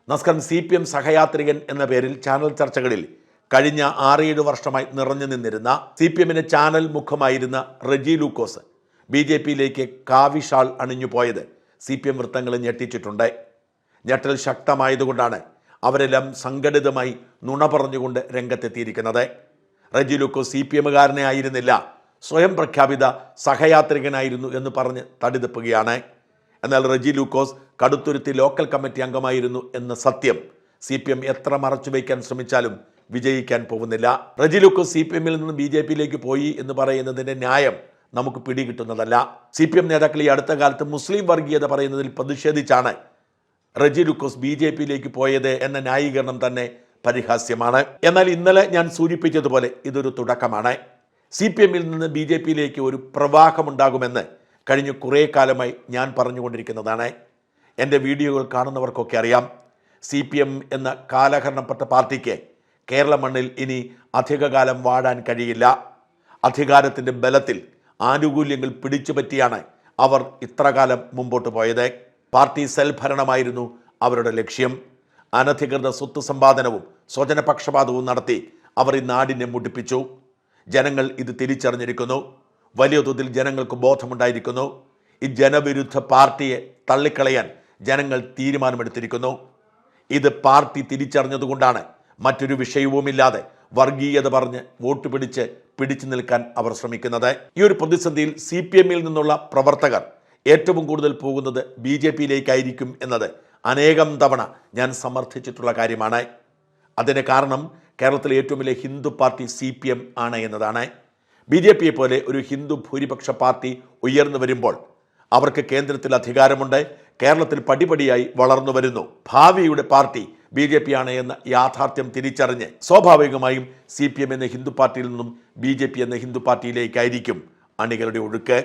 നസ്കൻ CPM സഹയാത്രികൻ എന്ന പേരിൽ channel ചർച്ചകളിൽ കഴിഞ്ഞ 6-7 വർഷമായി നിറഞ്ഞു നിന്നിരുന്ന CPMന്റെ ചാനൽ മുഖമായിരുന്ന റെജി ലൂക്കോസ് BJPയിലേക്ക് കാവിഷാൾ അണിഞ്ഞു പോയത് CPM വൃത്തങ്ങളെ ഞെട്ടിച്ചിട്ടുണ്ട്. ഞെട്ടൽ ശക്തമായതുകൊണ്ടാണ് അവരെല്ലാം സംഘടിതമായി നുണ പറഞ്ഞുകൊണ്ട് രംഗത്തെത്തിയിരിക്കുന്നത്. റെജി ലൂക്കോസ് CPMകാരനെ ആയിരുന്നില്ല, സ്വയം പ്രഖ്യാപിത സഹയാത്രികനായിരുന്നു എന്ന് പറഞ്ഞ് തടിതപ്പുകയാണ്. എന്നാൽ റെജി ലൂക്കോസ് കടുത്തുരുത്തി ലോക്കൽ കമ്മിറ്റി അംഗമായിരുന്നു എന്ന സത്യം CPM എത്ര മറച്ചു വയ്ക്കാൻ ശ്രമിച്ചാലും വിജയിക്കാൻ പോകുന്നില്ല. റെജി ലൂക്കോസ് CPMൽ നിന്ന് BJPയിലേക്ക് പോയി എന്ന് പറയുന്നതിൻ്റെ ന്യായം നമുക്ക് പിടികിട്ടുന്നതല്ല. CPM നേതാക്കൾ ഈ അടുത്ത കാലത്ത് മുസ്ലിം വർഗീയത പറയുന്നതിൽ പ്രതിഷേധിച്ചാണ് റെജി ലൂക്കോസ് BJPയിലേക്ക് പോയത് എന്ന ന്യായീകരണം തന്നെ പരിഹാസ്യമാണ്. എന്നാൽ ഇന്നലെ ഞാൻ സൂചിപ്പിച്ചതുപോലെ ഇതൊരു തുടക്കമാണ്. CPMൽ നിന്ന് BJPയിലേക്ക് ഒരു പ്രവാഹമുണ്ടാകുമെന്ന് കഴിഞ്ഞ കുറേ കാലമായി ഞാൻ പറഞ്ഞുകൊണ്ടിരിക്കുന്നതാണ്. എൻ്റെ വീഡിയോകൾ കാണുന്നവർക്കൊക്കെ അറിയാം, CPM എന്ന കാലഹരണപ്പെട്ട പാർട്ടിക്ക് കേരള മണ്ണിൽ ഇനി അധികകാലം വാഴാൻ കഴിയില്ല. അധികാരത്തിൻ്റെ ബലത്തിൽ ആനുകൂല്യങ്ങൾ പിടിച്ചുപറ്റിയാണ് അവർ ഇത്രകാലം മുമ്പോട്ട് പോയത്. പാർട്ടി സെൽഭരണമായിരുന്നു അവരുടെ ലക്ഷ്യം. അനധികൃത സ്വത്ത് സമ്പാദനവും സ്വജനപക്ഷപാതവും നടത്തി അവർ ഈ നാടിനെ മുടിപ്പിച്ചു. ജനങ്ങൾ ഇത് തിരിച്ചറിഞ്ഞിരിക്കുന്നു. വലിയ തോതിൽ ജനങ്ങൾക്ക് ബോധമുണ്ടായിരിക്കുന്നു. ഈ ജനവിരുദ്ധ പാർട്ടിയെ തള്ളിക്കളയാൻ ജനങ്ങൾ തീരുമാനമെടുത്തിരിക്കുന്നു. ഇത് പാർട്ടി തിരിച്ചറിഞ്ഞതുകൊണ്ടാണ് മറ്റൊരു വിഷയവുമില്ലാതെ വർഗീയത പറഞ്ഞ് വോട്ട് പിടിച്ചു നിൽക്കാൻ അവർ ശ്രമിക്കുന്നത്. ഈ ഒരു പ്രതിസന്ധിയിൽ CPMൽ നിന്നുള്ള പ്രവർത്തകർ ഏറ്റവും കൂടുതൽ പോകുന്നത് BJPയിലേക്കായിരിക്കും എന്നത് അനേകം തവണ ഞാൻ സമർത്ഥിച്ചിട്ടുള്ള കാര്യമാണ്. അതിന് കാരണം കേരളത്തിലെ ഏറ്റവും വലിയ ഹിന്ദു പാർട്ടി CPM ആണ് എന്നതാണ്. BJPയെ പോലെ ഒരു ഹിന്ദു ഭൂരിപക്ഷ പാർട്ടി ഉയർന്നു വരുമ്പോൾ അവർക്ക് കേന്ദ്രത്തിൽ അധികാരമുണ്ട്, കേരളത്തിൽ പടിപടിയായി വളർന്നു വരുന്നു. ഭാവിയുടെ പാർട്ടി BJP ആണ് എന്ന യാഥാർത്ഥ്യം തിരിച്ചറിഞ്ഞ് സ്വാഭാവികമായും CPM എന്ന ഹിന്ദു പാർട്ടിയിൽ നിന്നും BJP എന്ന ഹിന്ദു പാർട്ടിയിലേക്കായിരിക്കും അണികളുടെ ഒഴുക്ക്.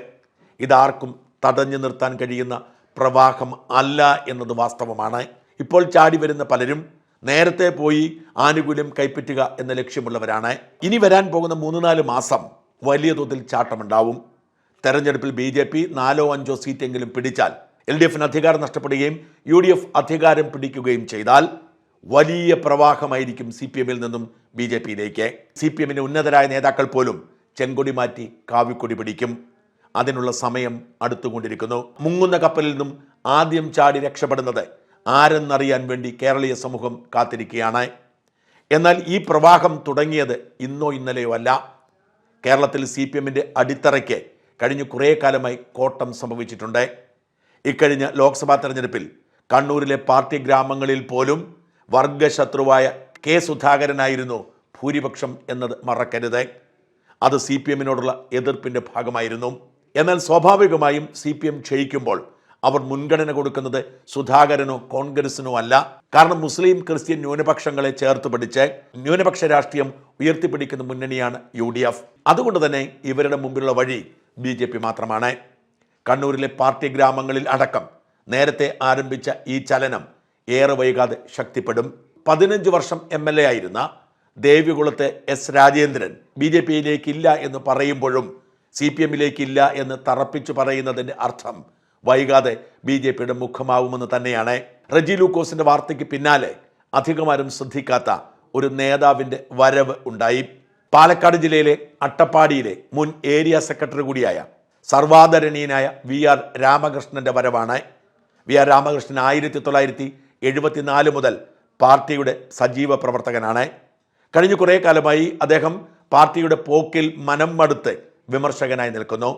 ഇതാർക്കും തടഞ്ഞു നിർത്താൻ കഴിയുന്ന പ്രവാഹം അല്ല എന്നത് വാസ്തവമാണ്. ഇപ്പോൾ ചാടി വരുന്ന പലരും നേരത്തെ പോയി ആനുകൂല്യം കൈപ്പറ്റുക എന്ന ലക്ഷ്യമുള്ളവരാണ്. ഇനി വരാൻ പോകുന്ന 3-4 മാസം വലിയ തോതിൽ ചാട്ടമുണ്ടാവും. തെരഞ്ഞെടുപ്പിൽ BJP 4-5 സീറ്റെങ്കിലും പിടിച്ചാൽ LDFന് അധികാരം നഷ്ടപ്പെടുകയും UDF അധികാരം പിടിക്കുകയും ചെയ്താൽ വലിയ പ്രവാഹമായിരിക്കും CPMൽ നിന്നും BJPയിലേക്ക്. CPMന്റെ ഉന്നതരായ നേതാക്കൾ പോലും ചെങ്കൊടി മാറ്റി കാവിക്കൊടി പിടിക്കും. അതിനുള്ള സമയം അടുത്തുകൊണ്ടിരിക്കുന്നു. മുങ്ങുന്ന കപ്പലിൽ നിന്നും ആദ്യം ചാടി രക്ഷപ്പെടുന്നത് ആരെന്നറിയാൻ വേണ്ടി കേരളീയ സമൂഹം കാത്തിരിക്കുകയാണ്. എന്നാൽ ഈ പ്രവാഹം തുടങ്ങിയത് ഇന്നോ ഇന്നലെയോ അല്ല. കേരളത്തിൽ CPMന്റെ അടിത്തറയ്ക്ക് കഴിഞ്ഞ കുറേ കാലമായി കോട്ടം സംഭവിച്ചിട്ടുണ്ട്. ഇക്കഴിഞ്ഞ ലോക്സഭാ തെരഞ്ഞെടുപ്പിൽ കണ്ണൂരിലെ പാർട്ടി ഗ്രാമങ്ങളിൽ പോലും വർഗശത്രുവായ K. സുധാകരനായിരുന്നു ഭൂരിപക്ഷം എന്നത് മറക്കരുത്. അത് CPMനോടുള്ള എതിർപ്പിൻ്റെ ഭാഗമായിരുന്നു. എന്നാൽ സ്വാഭാവികമായും CPM ക്ഷയിക്കുമ്പോൾ അവർ മുൻഗണന കൊടുക്കുന്നത് സുധാകരനോ കോൺഗ്രസിനോ അല്ല. കാരണം മുസ്ലിം ക്രിസ്ത്യൻ ന്യൂനപക്ഷങ്ങളെ ചേർത്ത് പിടിച്ച് ന്യൂനപക്ഷ രാഷ്ട്രീയം ഉയർത്തിപ്പിടിക്കുന്ന മുന്നണിയാണ് UDF. അതുകൊണ്ട് തന്നെ ഇവരുടെ മുമ്പിലുള്ള വഴി BJP മാത്രമാണ്. കണ്ണൂരിലെ പാർട്ടി ഗ്രാമങ്ങളിൽ അടക്കം നേരത്തെ ആരംഭിച്ച ഈ ചലനം ഏറെ വൈകാതെ ശക്തിപ്പെടും. 15 വർഷം MLA ആയിരുന്ന ദേവികുളത്തെ S. രാജേന്ദ്രൻ BJPയിലേക്കില്ല എന്ന് പറയുമ്പോഴും CPMലേക്കില്ല എന്ന് തറപ്പിച്ചു പറയുന്നതിൻ്റെ അർത്ഥം വൈകാതെ BJPയുടെ മുഖമാവുമെന്ന് തന്നെയാണ്. റെജി ലൂക്കോസിന്റെ വാർത്തയ്ക്ക് പിന്നാലെ അധികമാരും ശ്രദ്ധിക്കാത്ത ഒരു നേതാവിൻ്റെ വരവ് ഉണ്ടായി. പാലക്കാട് ജില്ലയിലെ അട്ടപ്പാടിയിലെ മുൻ ഏരിയ സെക്രട്ടറി കൂടിയായ സർവാദരണീയനായ VR രാമകൃഷ്ണന്റെ വരവാണ്. VR രാമകൃഷ്ണൻ 1974 മുതൽ പാർട്ടിയുടെ സജീവ പ്രവർത്തകനാണ്. കഴിഞ്ഞ കുറേ കാലമായി അദ്ദേഹം പാർട്ടിയുടെ പോക്കിൽ മനം മടുത്ത് വിമർശകനായി നിൽക്കുന്നു.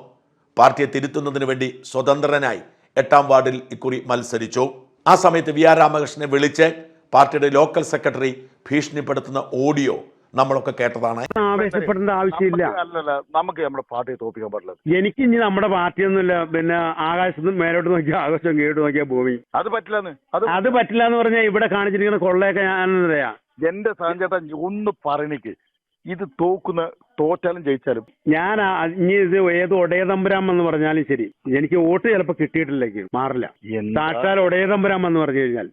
പാർട്ടിയെ തിരുത്തുന്നതിന് വേണ്ടി സ്വതന്ത്രനായി 8-ാം വാർഡിൽ ഇക്കുറി മത്സരിച്ചു. ആ സമയത്ത് VR രാമകൃഷ്ണനെ വിളിച്ച് പാർട്ടിയുടെ ലോക്കൽ സെക്രട്ടറി ഭീഷണിപ്പെടുത്തുന്ന ഓഡിയോ നമ്മളൊക്കെ കേട്ടതാണ്. ആവേശപ്പെടേണ്ട ആവശ്യമില്ല. നമുക്ക് നമ്മുടെ പാർട്ടിയെ തോൽപ്പിക്കാൻ പാടില്ല. എനിക്ക് ഇനി നമ്മുടെ പാർട്ടിയൊന്നുമില്ല. പിന്നെ ആകാശത്തും മേലോട്ട് നോക്കിയാൽ ആകാശം കീഴോട്ട് നോക്കിയാൽ ഭൂമി. അത് പറ്റില്ലെന്ന് എന്ന് പറഞ്ഞാൽ ഇവിടെ കാണിച്ചിരിക്കുന്ന കൊള്ളയൊക്കെ ഞാൻ പറയാം. എന്റെ സാഞ്ചേട്ട ഒന്ന് പറയണിക്ക് ഇത് തോറ്റാലും ജയിച്ചാലും ഞാൻ ഇനി ഇത് ഏത് ഒടയതമ്പുരാം എന്ന് പറഞ്ഞാലും ശരി, എനിക്ക് വോട്ട് ചിലപ്പോൾ കിട്ടിയിട്ടില്ലെങ്കിൽ മാറില്ല. സാക്ഷാൽ ഒടയതമ്പുരാം എന്ന് പറഞ്ഞു കഴിഞ്ഞാൽ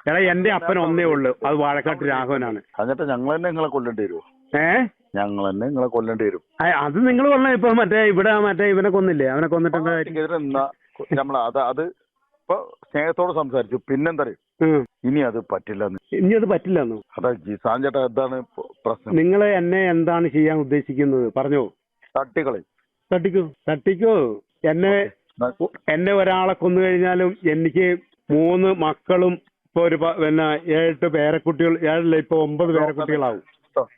എടാ എന്റെ അപ്പൻ ഒന്നേ ഉള്ളു, അത് വാഴക്കാട്ട് രാഘവനാണ്. എന്നിട്ട് ഞങ്ങൾ തന്നെ നിങ്ങളെ കൊല്ലേണ്ടി വരുമോ? ഞങ്ങൾ തന്നെ നിങ്ങളെ കൊല്ലേണ്ടി വരും. അത് നിങ്ങൾ കൊല്ലം. ഇപ്പൊ ഇവിടെ ഇവനെ കൊന്നില്ലേ? അവനെ കൊന്നിട്ട് നമ്മൾ അത് ഇപ്പൊ സ്നേഹത്തോട് സംസാരിച്ചു. പിന്നെന്തറിയും ഇനി അത് പറ്റില്ലെന്ന്. ഇനി അത് പറ്റില്ലെന്നോ? അതാ ജിസാൻ ചേട്ടാ, എന്താണ് പ്രശ്നം? നിങ്ങൾ എന്നെ എന്താണ് ചെയ്യാൻ ഉദ്ദേശിക്കുന്നത് പറഞ്ഞോ? തട്ടിക്കളി. തട്ടിക്കോ. എന്നെ ഒരാളെ കൊന്നു കഴിഞ്ഞാലും എനിക്ക് 3 മക്കളും ഇപ്പൊ ഒരു 7 പേരക്കുട്ടികൾ, 7 ഇപ്പൊ 9 പേരക്കുട്ടികളാവും.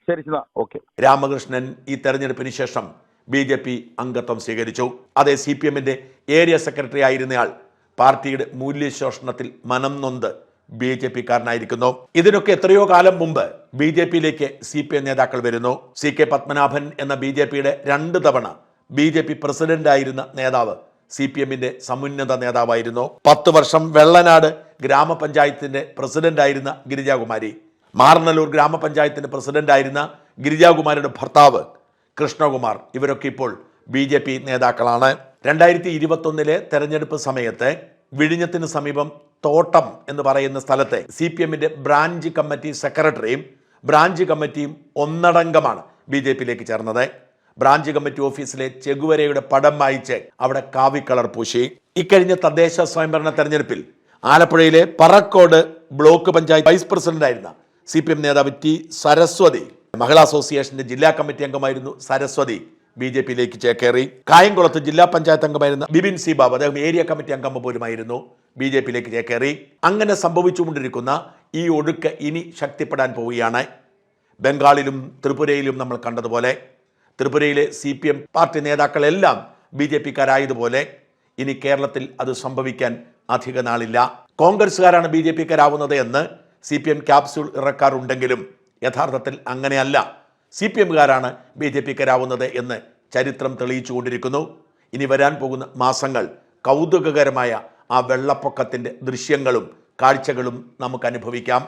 ശരി, ഓക്കെ. രാമകൃഷ്ണൻ ഈ തെരഞ്ഞെടുപ്പിന് ശേഷം BJP അംഗത്വം സ്വീകരിച്ചു. അതേ CPM-ന്റെ ഏരിയ സെക്രട്ടറി ആയിരുന്നയാൾ പാർട്ടിയുടെ മൂല്യശോഷണത്തിൽ മനം നൊന്ത് BJP-കാരനായിരിക്കുന്നു. ഇതിനൊക്കെ എത്രയോ കാലം മുമ്പ് BJP-യിലേക്ക് CPM നേതാക്കൾ വരുന്നു. CK പത്മനാഭൻ എന്ന BJP-യുടെ 2 തവണ BJP പ്രസിഡന്റായിരുന്ന നേതാവ് CPM-ന്റെ സമുന്നത നേതാവായിരുന്നു. 10 വർഷം വെള്ളനാട് ഗ്രാമപഞ്ചായത്തിന്റെ പ്രസിഡന്റായിരുന്ന ഗിരിജാകുമാരി, മാർനല്ലൂർ ഗ്രാമപഞ്ചായത്തിന്റെ പ്രസിഡന്റായിരുന്ന ഗിരിജാകുമാരിയുടെ ഭർത്താവ് കൃഷ്ണകുമാർ, ഇവരൊക്കെ ഇപ്പോൾ BJP നേതാക്കളാണ്. 2021 തെരഞ്ഞെടുപ്പ് സമയത്ത് വിഴിഞ്ഞത്തിന് സമീപം തോട്ടം എന്ന് പറയുന്ന സ്ഥലത്തെ CPM-ന്റെ ബ്രാഞ്ച് കമ്മിറ്റി സെക്രട്ടറിയും ബ്രാഞ്ച് കമ്മിറ്റിയും ഒന്നടങ്കമാണ് BJP-യിലേക്ക് ചേർന്നത്. ബ്രാഞ്ച് കമ്മിറ്റി ഓഫീസിലെ ചെഗുവരയുടെ പടം വായിച്ച് അവിടെ കാവിക്കളർ പൂശി. ഇക്കഴിഞ്ഞ തദ്ദേശ സ്വയംഭരണ തെരഞ്ഞെടുപ്പിൽ ആലപ്പുഴയിലെ പറക്കോട് ബ്ലോക്ക് പഞ്ചായത്ത് വൈസ് പ്രസിഡന്റായിരുന്ന CPM നേതാവ് T സരസ്വതി, മഹിളാ അസോസിയേഷന്റെ ജില്ലാ കമ്മിറ്റി അംഗമായിരുന്നു സരസ്വതി, BJP-യിലേക്ക് ചേക്കേറി. കായംകുളത്ത് ജില്ലാ പഞ്ചായത്ത് അംഗമായിരുന്ന ബിബിൻ സി ബാബു, അദ്ദേഹം ഏരിയ കമ്മിറ്റി അംഗം പോലുമായിരുന്നു, BJP-യിലേക്ക് ചേക്കേറി. അങ്ങനെ സംഭവിച്ചുകൊണ്ടിരിക്കുന്ന ഈ ഒഴുക്ക് ഇനി ശക്തിപ്പെടാൻ പോവുകയാണ്. ബംഗാളിലും ത്രിപുരയിലും നമ്മൾ കണ്ടതുപോലെ ത്രിപുരയിലെ CPM പാർട്ടി നേതാക്കളെല്ലാം BJP-ക്കാരായതുപോലെ ഇനി കേരളത്തിൽ അത് സംഭവിക്കാൻ അധിക നാളില്ല. കോൺഗ്രസ്സുകാരാണ് BJP-ക്കാരാവുന്നത് എന്ന് CPM ക്യാപ്സ്യൂൾ ഇറക്കാറുണ്ടെങ്കിലും യഥാർത്ഥത്തിൽ അങ്ങനെയല്ല. CPM-കാരാണ് BJP-ക്കാരാവുന്നത് എന്ന് ചരിത്രം തെളിയിച്ചുകൊണ്ടിരിക്കുന്നു. ഇനി വരാൻ പോകുന്ന മാസങ്ങൾ കൗതുകകരമായ ആ വെള്ളപ്പൊക്കത്തിൻ്റെ ദൃശ്യങ്ങളും കാഴ്ചകളും നമുക്ക് അനുഭവിക്കാം.